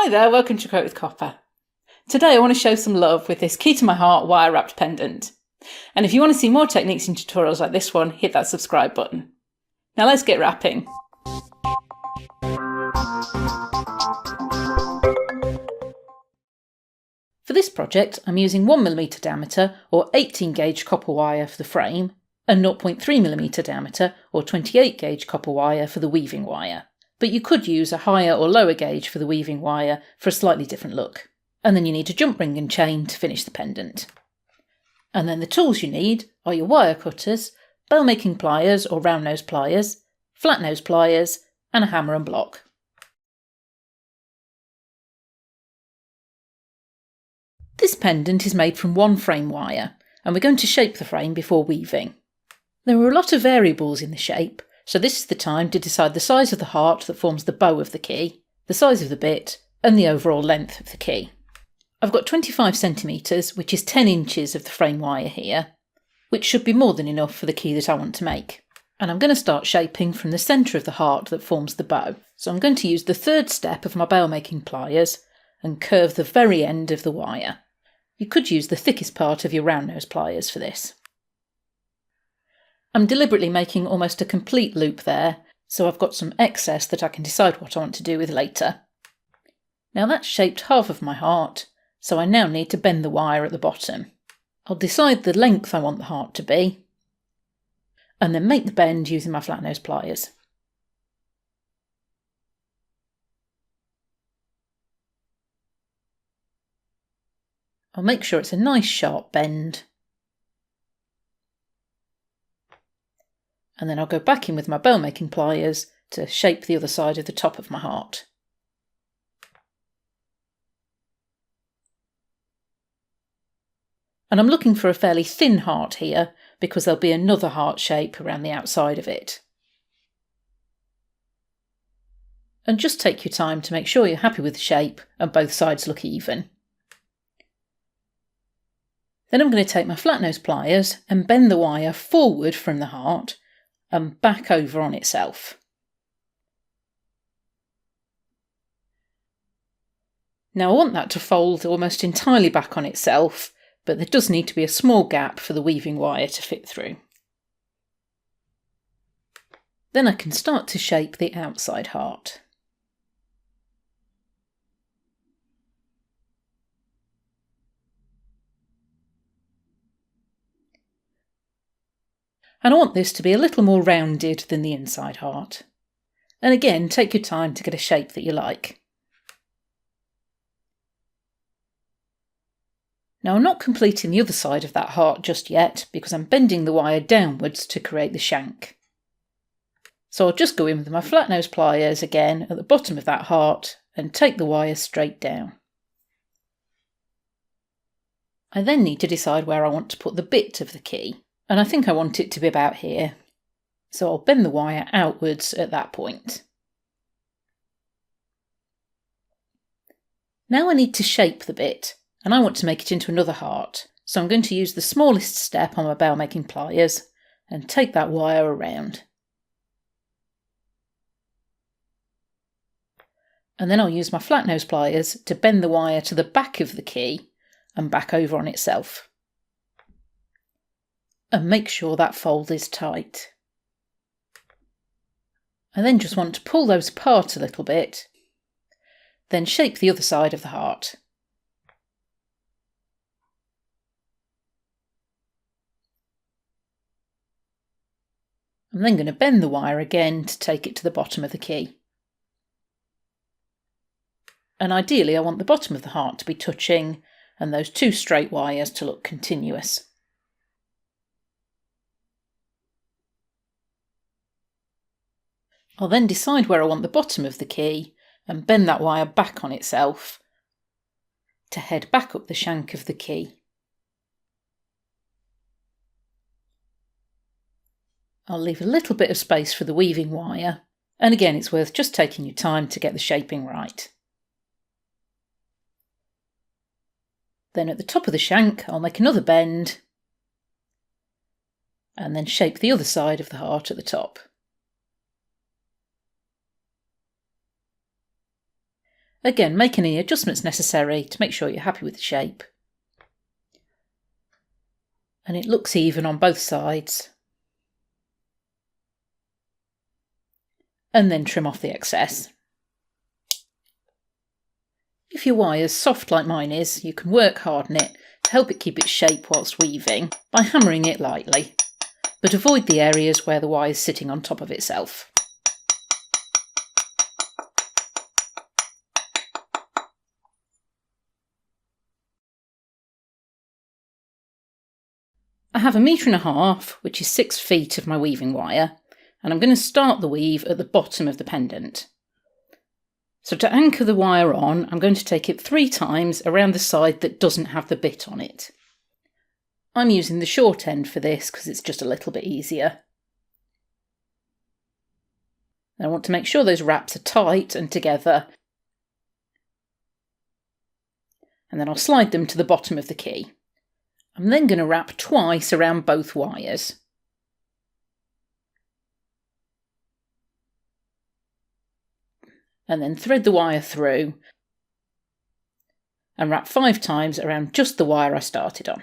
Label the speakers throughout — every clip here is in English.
Speaker 1: Hi there, welcome to Quote with Copper. Today I want to show some love with this key to my heart wire wrapped pendant. And if you want to see more techniques and tutorials like this one, hit that subscribe button. Now let's get wrapping. For this project I'm using 1mm diameter or 18 gauge copper wire for the frame and 0.3mm diameter or 28 gauge copper wire for the weaving wire. But you could use a higher or lower gauge for the weaving wire for a slightly different look. And then you need a jump ring and chain to finish the pendant. And then the tools you need are your wire cutters, bell making pliers or round nose pliers, flat nose pliers, and a hammer and block. This pendant is made from one frame wire, and we're going to shape the frame before weaving. There are a lot of variables in the shape, so this is the time to decide the size of the heart that forms the bow of the key, the size of the bit, and the overall length of the key. I've got 25 centimetres, which is 10 inches of the frame wire here, which should be more than enough for the key that I want to make. And I'm going to start shaping from the centre of the heart that forms the bow. So I'm going to use the third step of my bow making pliers and curve the very end of the wire. You could use the thickest part of your round nose pliers for this. I'm deliberately making almost a complete loop there, so I've got some excess that I can decide what I want to do with later. Now that's shaped half of my heart, so I now need to bend the wire at the bottom. I'll decide the length I want the heart to be, and then make the bend using my flat nose pliers. I'll make sure it's a nice sharp bend. And then I'll go back in with my bow making pliers to shape the other side of the top of my heart. And I'm looking for a fairly thin heart here because there'll be another heart shape around the outside of it. And just take your time to make sure you're happy with the shape and both sides look even. Then I'm going to take my flat nose pliers and bend the wire forward from the heart and back over on itself. Now I want that to fold almost entirely back on itself, but there does need to be a small gap for the weaving wire to fit through. Then I can start to shape the outside heart. And I want this to be a little more rounded than the inside heart. And again, take your time to get a shape that you like. Now I'm not completing the other side of that heart just yet because I'm bending the wire downwards to create the shank. So I'll just go in with my flat nose pliers again at the bottom of that heart and take the wire straight down. I then need to decide where I want to put the bit of the key. And I think I want it to be about here, so I'll bend the wire outwards at that point. Now I need to shape the bit, and I want to make it into another heart, so I'm going to use the smallest step on my bow making pliers and take that wire around. And then I'll use my flat nose pliers to bend the wire to the back of the key and back over on itself. And make sure that fold is tight. I then just want to pull those apart a little bit, then shape the other side of the heart. I'm then going to bend the wire again to take it to the bottom of the key. And ideally I want the bottom of the heart to be touching and those two straight wires to look continuous. I'll then decide where I want the bottom of the key and bend that wire back on itself to head back up the shank of the key. I'll leave a little bit of space for the weaving wire, and again it's worth just taking your time to get the shaping right. Then at the top of the shank I'll make another bend and then shape the other side of the heart at the top. Again, make any adjustments necessary to make sure you're happy with the shape. And it looks even on both sides. And then trim off the excess. If your wire's soft like mine is, you can work hard on it to help it keep its shape whilst weaving by hammering it lightly, but avoid the areas where the wire is sitting on top of itself. I have 1.5 meters, which is 6 feet of my weaving wire, and I'm going to start the weave at the bottom of the pendant. So to anchor the wire on, I'm going to take it 3 times around the side that doesn't have the bit on it. I'm using the short end for this because it's just a little bit easier. And I want to make sure those wraps are tight and together. And then I'll slide them to the bottom of the key. I'm then going to wrap twice around both wires. And then thread the wire through and wrap 5 times around just the wire I started on.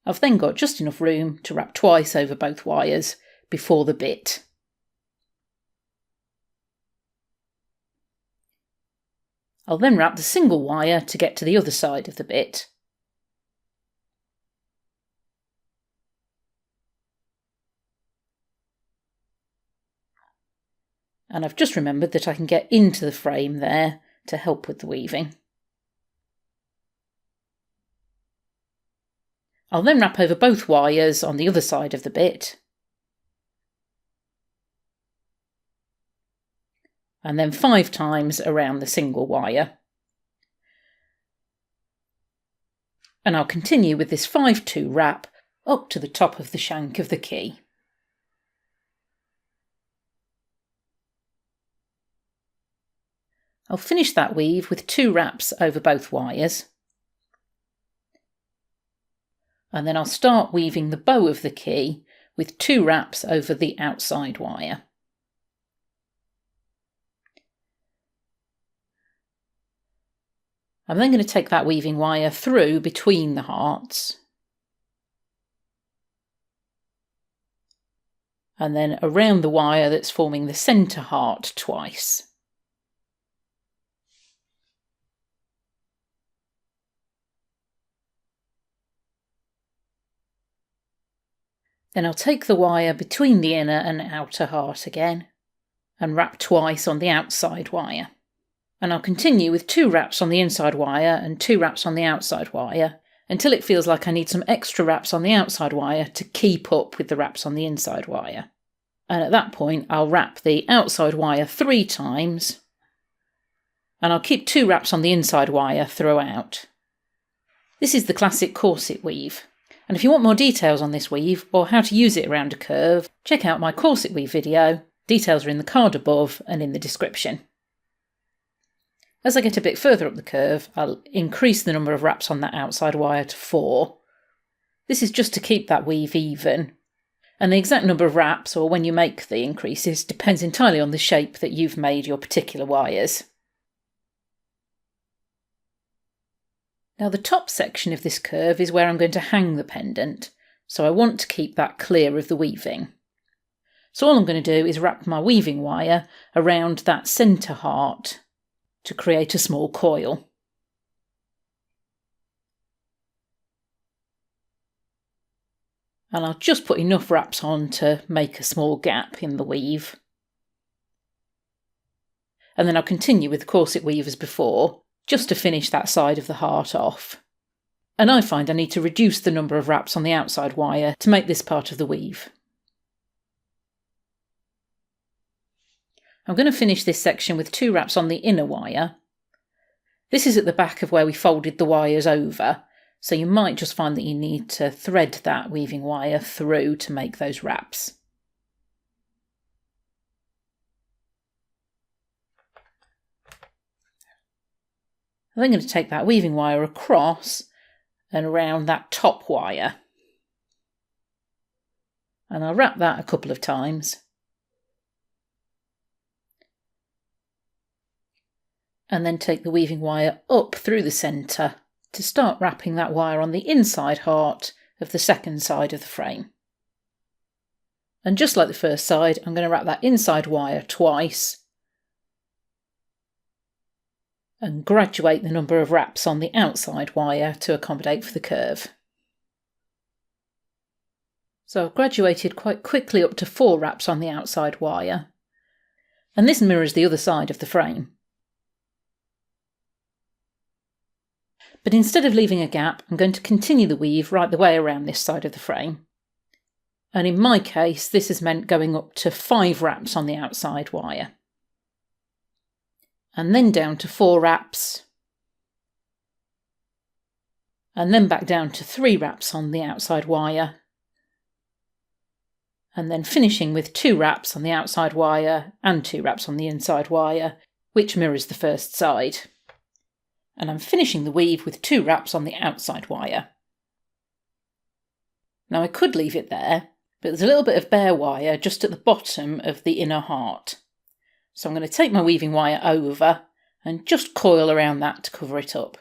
Speaker 1: I've then got just enough room to wrap twice over both wires before the bit. I'll then wrap the single wire to get to the other side of the bit. And I've just remembered that I can get into the frame there to help with the weaving. I'll then wrap over both wires on the other side of the bit. And then 5 times around the single wire. And I'll continue with this 5-2 wrap up to the top of the shank of the key. I'll finish that weave with 2 wraps over both wires. And then I'll start weaving the bow of the key with 2 wraps over the outside wire. I'm then going to take that weaving wire through between the hearts. And then around the wire that's forming the centre heart twice. Then I'll take the wire between the inner and outer heart again and wrap twice on the outside wire. And I'll continue with 2 wraps on the inside wire and 2 wraps on the outside wire until it feels like I need some extra wraps on the outside wire to keep up with the wraps on the inside wire. And at that point I'll wrap the outside wire 3 times and I'll keep 2 wraps on the inside wire throughout. This is the classic corset weave. And if you want more details on this weave or how to use it around a curve, check out my corset weave video. Details are in the card above and in the description. As I get a bit further up the curve, I'll increase the number of wraps on that outside wire to 4. This is just to keep that weave even. And the exact number of wraps, or when you make the increases, depends entirely on the shape that you've made your particular wires. Now the top section of this curve is where I'm going to hang the pendant, so I want to keep that clear of the weaving. So all I'm going to do is wrap my weaving wire around that centre heart to create a small coil. And I'll just put enough wraps on to make a small gap in the weave. And then I'll continue with the corset weave as before, just to finish that side of the heart off. And I find I need to reduce the number of wraps on the outside wire to make this part of the weave. I'm going to finish this section with 2 wraps on the inner wire. This is at the back of where we folded the wires over, so you might just find that you need to thread that weaving wire through to make those wraps. I'm then going to take that weaving wire across and around that top wire. And I'll wrap that a couple of times. And then take the weaving wire up through the centre to start wrapping that wire on the inside heart of the second side of the frame. And just like the first side, I'm going to wrap that inside wire twice and graduate the number of wraps on the outside wire to accommodate for the curve. So I've graduated quite quickly up to 4 wraps on the outside wire, and this mirrors the other side of the frame. But instead of leaving a gap, I'm going to continue the weave right the way around this side of the frame. And in my case, this has meant going up to 5 wraps on the outside wire. And then down to 4 wraps. And then back down to 3 wraps on the outside wire. And then finishing with 2 wraps on the outside wire and 2 wraps on the inside wire, which mirrors the first side. And I'm finishing the weave with 2 wraps on the outside wire. Now I could leave it there, but there's a little bit of bare wire just at the bottom of the inner heart. So I'm going to take my weaving wire over and just coil around that to cover it up.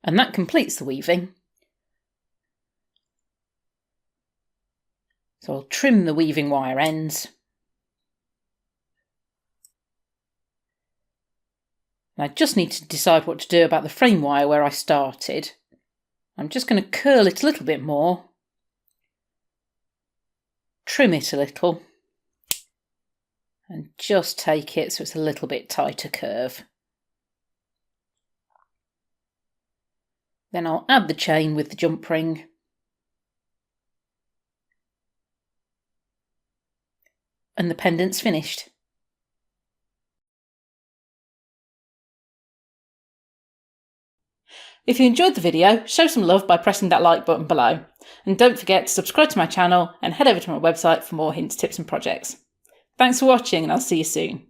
Speaker 1: And that completes the weaving. So I'll trim the weaving wire ends. And I just need to decide what to do about the frame wire where I started. I'm just going to curl it a little bit more, trim it a little, and just take it so it's a little bit tighter curve. Then I'll add the chain with the jump ring. And the pendant's finished. If you enjoyed the video, show some love by pressing that like button below. And don't forget to subscribe to my channel and head over to my website for more hints, tips and projects. Thanks for watching, and I'll see you soon.